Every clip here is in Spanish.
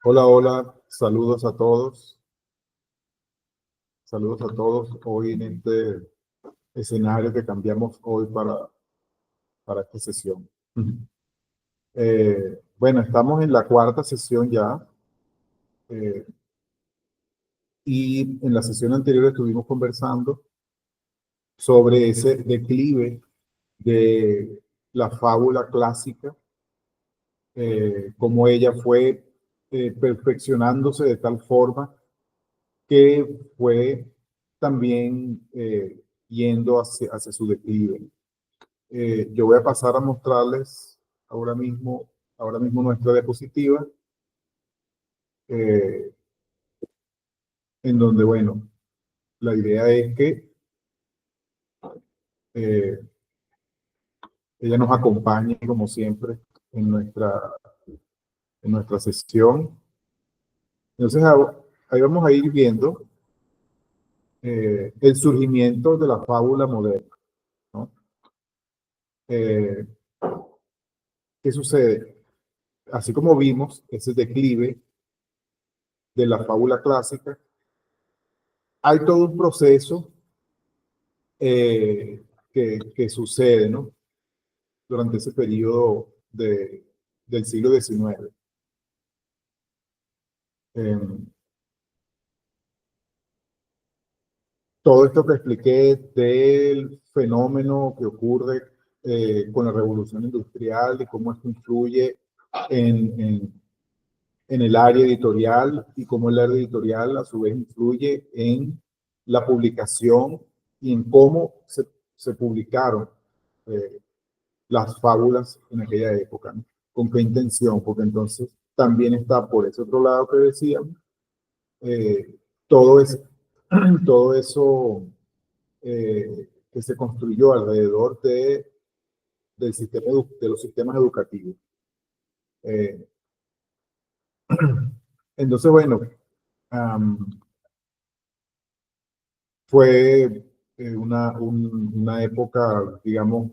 Hola, hola, saludos a todos. Saludos a todos hoy en este escenario que cambiamos hoy para esta sesión. Ujú. Bueno, estamos en la cuarta sesión ya, eh, y en la sesión anterior estuvimos conversando sobre ese declive de la fábula clásica, cómo ella fue perfeccionándose de tal forma que fue también yendo hacia su declive. Yo voy a pasar a mostrarles ahora mismo nuestra diapositiva, eh, en donde, bueno, la idea es que eh, ella nos acompañe, como siempre, en nuestra sesión. Entonces, ahí vamos a ir viendo el surgimiento de la fábula moderna, ¿no? Eh, ¿Qué sucede? Así como vimos ese declive de la fábula clásica, hay todo un proceso que sucede, ¿no? Durante ese periodo del siglo XIX. Eh, Todo esto que expliqué del fenómeno que ocurre con la revolución industrial y cómo esto influye en, en, en el área editorial y cómo el área editorial a su vez influye en la publicación y en cómo se publicaron eh, las fábulas en aquella época, ¿no? ¿Con qué intención? Porque entonces también está por ese otro lado que decíamos, eh, todo, es, todo eso que se construyó alrededor de los sistemas educativos. Eh, entonces, bueno, um, fue una época, digamos,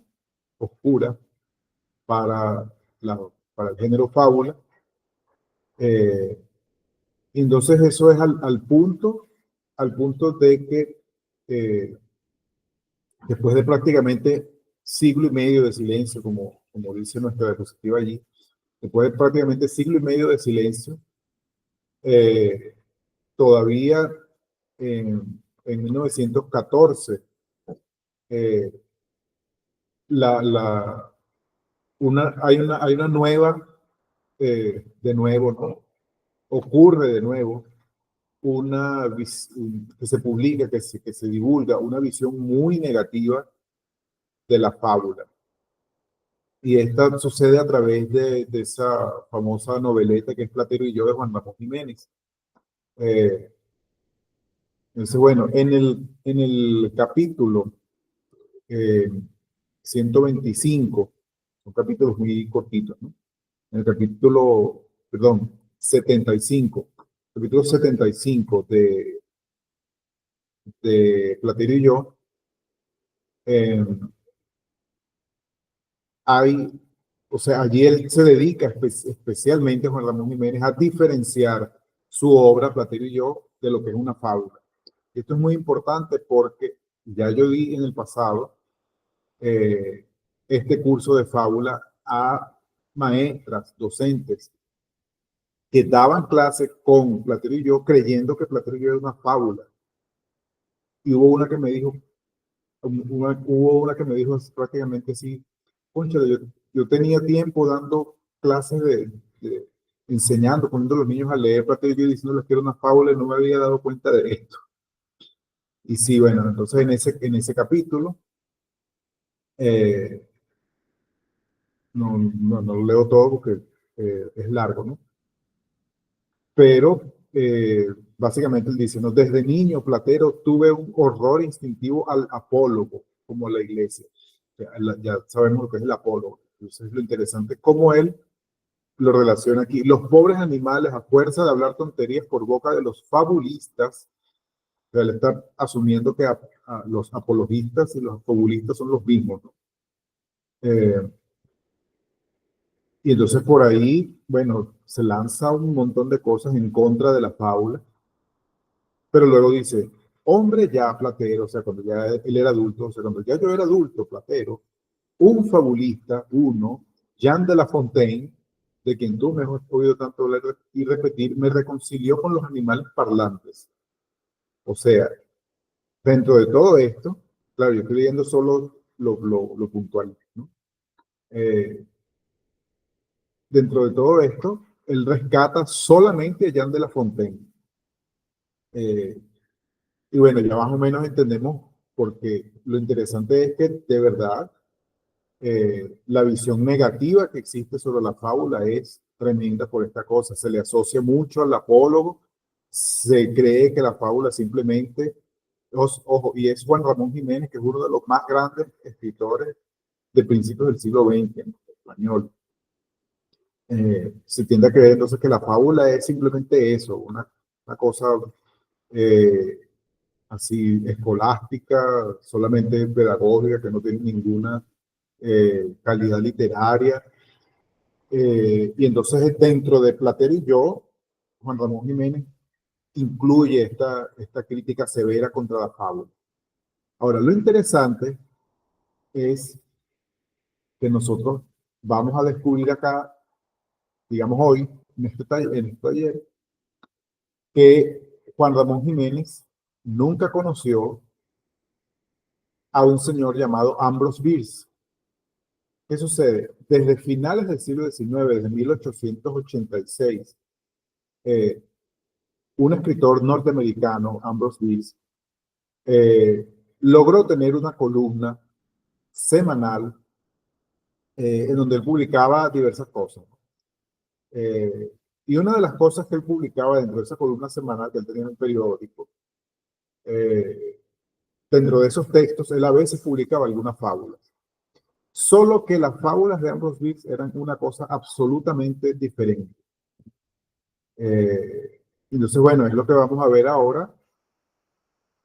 oscura para, la, para el género fábula. Eh, entonces eso es al punto de que después de prácticamente siglo y medio de silencio, como dice nuestra diapositiva allí, después de prácticamente siglo y medio de silencio, eh, todavía en 1914, eh, la, la, hay una nueva, de nuevo, ¿no? Ocurre de nuevo que se publica, que se divulga una visión muy negativa de la fábula. Y esta sucede a través de esa famosa noveleta que es Platero y yo de Juan Ramón Jiménez. Eh, entonces, bueno, en el capítulo eh, 125, son capítulos muy cortitos, ¿no? En el capítulo, perdón, 75, capítulo 75 de Platero y yo, eh, hay, o sea, allí él se dedica especialmente, Juan Ramón Jiménez, a diferenciar su obra, Platero y yo, de lo que es una fábula. Esto es muy importante porque ya yo di en el pasado eh, este curso de fábula a maestras, docentes, que daban clases con Platero y yo, creyendo que Platero y yo era una fábula. Y hubo una que me dijo, hubo una que me dijo prácticamente así, cónchale, yo tenía tiempo dando clases enseñando, poniendo a los niños a leer Platero y yo diciéndoles que era una fábula y no me había dado cuenta de esto. Y sí, bueno, entonces en ese capítulo, eh, no lo leo todo porque es largo, ¿no? Pero básicamente él dice, ¿no? Desde niño, Platero, tuve un horror instintivo al apólogo, como la iglesia. Ya sabemos lo que es el apólogo. Entonces lo interesante es cómo él lo relaciona aquí. Los pobres animales, a fuerza de hablar tonterías por boca de los fabulistas, él está asumiendo que a los apologistas y los fabulistas son los mismos, ¿no? Y entonces por ahí, bueno, se lanza un montón de cosas en contra de la fábula, pero luego dice, hombre ya platero, o sea, cuando ya él era adulto, o sea, cuando ya yo era adulto, platero, un fabulista, uno, Jean de La Fontaine, de quien tú me has oído tanto hablar y repetir, me reconcilió con los animales parlantes. O sea, dentro de todo esto, claro, yo estoy leyendo solo lo puntual, ¿no? Eh, Dentro de todo esto, él rescata solamente a Jean de La Fontaine. Eh, y bueno, ya más o menos entendemos porque lo interesante es que de verdad la visión negativa que existe sobre la fábula es tremenda por esta cosa. Se le asocia mucho al apólogo, se cree que la fábula simplemente, ojo, y es Juan Ramón Jiménez, que es uno de los más grandes escritores de principios del siglo XX en español. Se tiende a creer entonces que la fábula es simplemente eso, una cosa eh, así escolástica, solamente pedagógica, que no tiene ninguna calidad literaria. Y entonces dentro de Platero y yo, Juan Ramón Jiménez incluye esta crítica severa contra la fábula. Ahora, lo interesante es que nosotros vamos a descubrir acá, digamos hoy, en este taller, que Juan Ramón Jiménez nunca conoció a un señor llamado Ambrose Bierce. ¿Qué sucede? Desde finales del siglo XIX, desde 1886, un escritor norteamericano, Ambrose Bierce, logró tener una columna semanal en donde él publicaba diversas cosas. Y una de las cosas que él publicaba dentro de esa columna semanal que él tenía en el periódico, dentro de esos textos, él a veces publicaba algunas fábulas. Solo que las fábulas de Ambrose Bierce eran una cosa absolutamente diferente. Entonces, bueno, es lo que vamos a ver ahora,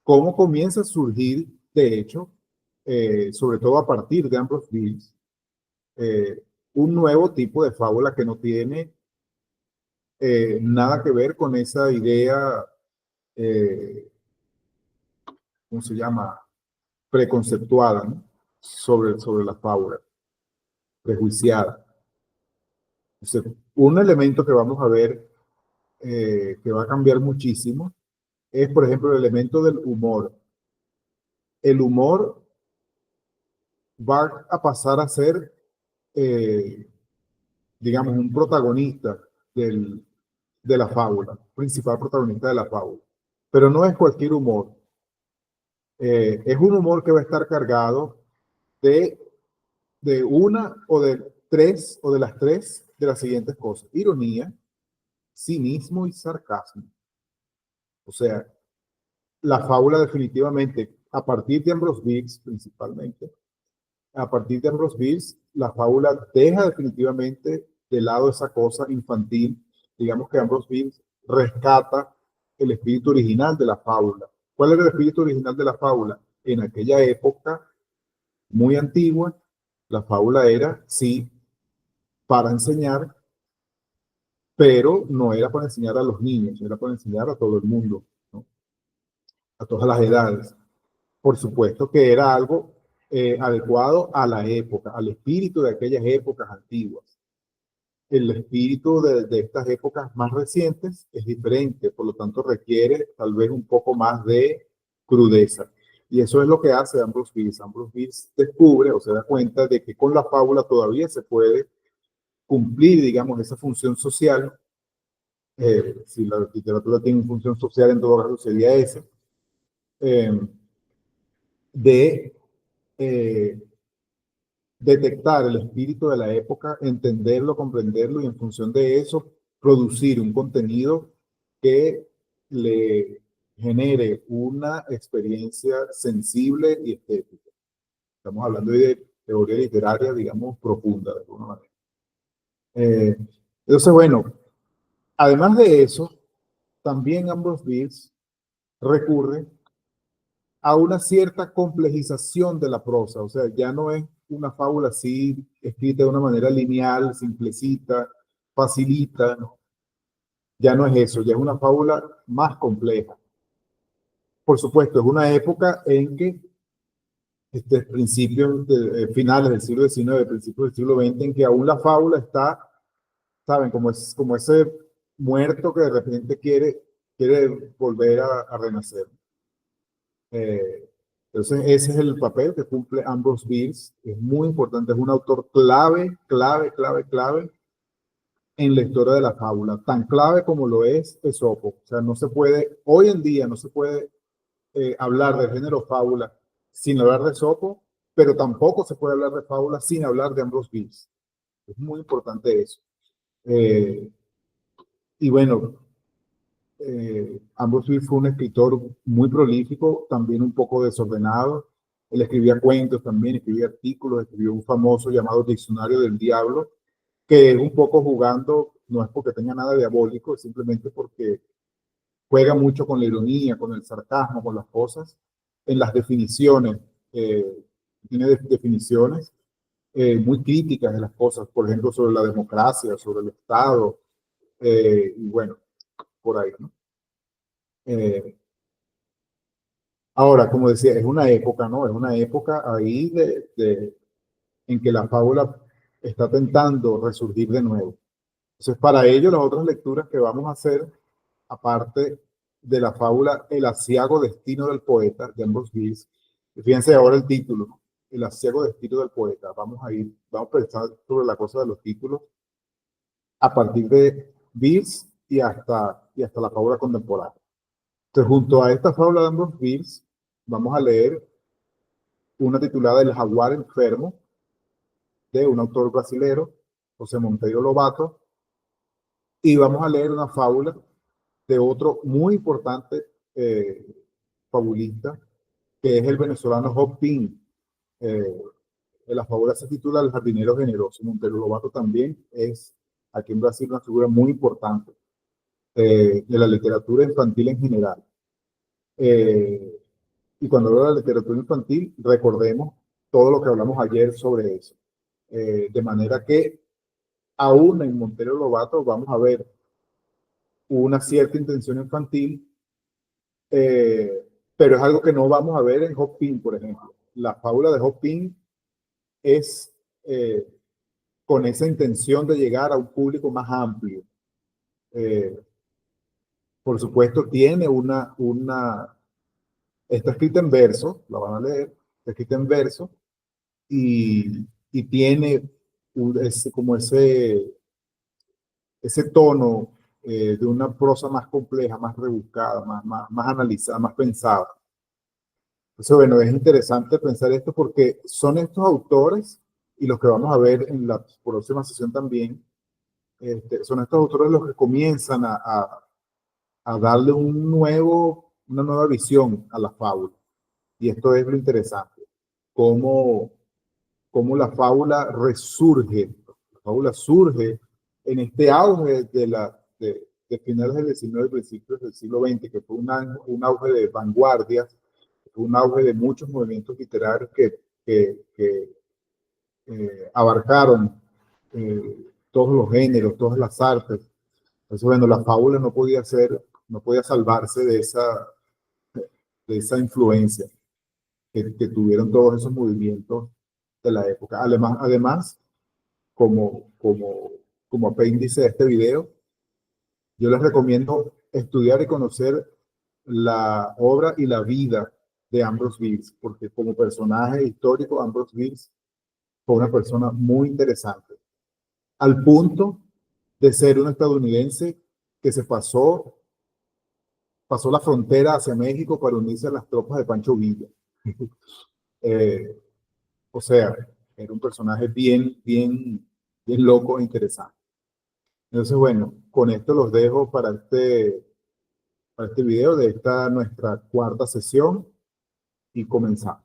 cómo comienza a surgir, de hecho, sobre todo a partir de Ambrose Bierce, un nuevo tipo de fábula que no tiene nada que ver con esa idea, ¿cómo se llama? Preconceptuada, ¿no? sobre la fábula, prejuiciada. Entonces, un elemento que vamos a ver que va a cambiar muchísimo es, por ejemplo, el elemento del humor. El humor va a pasar a ser, digamos, un protagonista de la fábula, principal protagonista de la fábula. Pero no es cualquier humor. Es un humor que va a estar cargado de, una o de tres o de las tres de las siguientes cosas: ironía, cinismo y sarcasmo. O sea, la fábula definitivamente, a partir de Ambrose Bierce principalmente, a partir de Ambrose Bierce, la fábula deja definitivamente de lado esa cosa infantil. Digamos que Ambrose Bierce rescata el espíritu original de la fábula. ¿Cuál era el espíritu original de la fábula? En aquella época muy antigua, la fábula era, sí, para enseñar, pero no era para enseñar a los niños, era para enseñar a todo el mundo, ¿no? A todas las edades. Por supuesto que era algo adecuado a la época, al espíritu de aquellas épocas antiguas. El espíritu de estas épocas más recientes es diferente, por lo tanto requiere tal vez un poco más de crudeza. Y eso es lo que hace Ambrose Bierce. Ambrose Bierce descubre o se da cuenta de que con la fábula todavía se puede cumplir, digamos, esa función social. Si la literatura tiene una función social, en todo caso sería esa, de detectar el espíritu de la época, entenderlo, comprenderlo y en función de eso producir un contenido que le genere una experiencia sensible y estética. Estamos hablando de teoría literaria, digamos, profunda de alguna manera. Entonces, bueno, además de eso, también Ambrose Bierce recurre a una cierta complejización de la prosa. O sea, ya no es una fábula así escrita de una manera lineal, simplecita, facilita, ¿no? ya no es eso, ya es una fábula más compleja. Por supuesto, es una época en que principios, finales del siglo XIX, principios del siglo XX, en que aún la fábula está, ¿saben? Como ese muerto que de repente quiere volver a renacer. Entonces, ese es el papel que cumple Ambrose Bierce. Es muy importante, es un autor clave en la historia de la fábula, tan clave como lo es Esopo. O sea, no se puede, hoy en día no se puede hablar del género fábula sin hablar de Esopo, pero tampoco se puede hablar de fábula sin hablar de Ambrose Bierce. Es muy importante eso. Y bueno, Ambrose Bierce fue un escritor muy prolífico, también un poco desordenado. Él escribía cuentos también, escribía artículos, escribió un famoso llamado Diccionario del Diablo, que es un poco jugando, no es porque tenga nada diabólico, es simplemente porque juega mucho con la ironía, con el sarcasmo, con las cosas, en las definiciones. Tiene definiciones muy críticas de las cosas, por ejemplo, sobre la democracia, sobre el Estado, y bueno, por ahí, ¿no? Ahora, como decía, es una época, ¿no? Es una época ahí en que la fábula está tentando resurgir de nuevo. Entonces, para ello, las otras lecturas que vamos a hacer, aparte de la fábula El aciago destino del poeta, de Ambrose Bierce, fíjense ahora el título, ¿no? El aciago destino del poeta. Vamos a pensar sobre la cosa de los títulos a partir de Bierce y hasta la fábula contemporánea. Entonces, junto a esta fábula de Ambrose Bierce, vamos a leer una titulada El jaguar enfermo, de un autor brasilero, José Monteiro Lobato, y vamos a leer una fábula de otro muy importante fabulista, que es el venezolano Job Pin. La fábula se titula El jardinero generoso. Monteiro Lobato también es aquí en Brasil una figura muy importante de la literatura infantil en general. Y cuando hablo de la literatura infantil, recordemos todo lo que hablamos ayer sobre eso. De manera que aún en Monteiro Lobato vamos a ver una cierta intención infantil, pero es algo que no vamos a ver en Job Pin, por ejemplo. La fábula de Job Pin es con esa intención de llegar a un público más amplio. Por supuesto, tiene está escrita en verso, la van a leer, está escrita en verso, y tiene como ese tono de una prosa más compleja, más rebuscada, más analizada, más pensada. Entonces, bueno, es interesante pensar esto porque son estos autores, y los que vamos a ver en la próxima sesión también, son estos autores los que comienzan a darle una nueva visión a la fábula. Y esto es lo interesante, cómo la fábula resurge. La fábula surge en este auge de finales del XIX y principios del siglo XX, que fue un auge de vanguardias, un auge de muchos movimientos literarios que abarcaron todos los géneros, todas las artes. Entonces, bueno, la fábula no podía salvarse de esa influencia que tuvieron todos esos movimientos de la época. Además como apéndice de este video, yo les recomiendo estudiar y conocer la obra y la vida de Ambrose Bierce, porque como personaje histórico, Ambrose Bierce fue una persona muy interesante, al punto de ser un estadounidense que pasó la frontera hacia México para unirse a las tropas de Pancho Villa. O sea, era un personaje bien loco e interesante. Entonces, bueno, con esto los dejo para este video de esta nuestra cuarta sesión y comenzamos.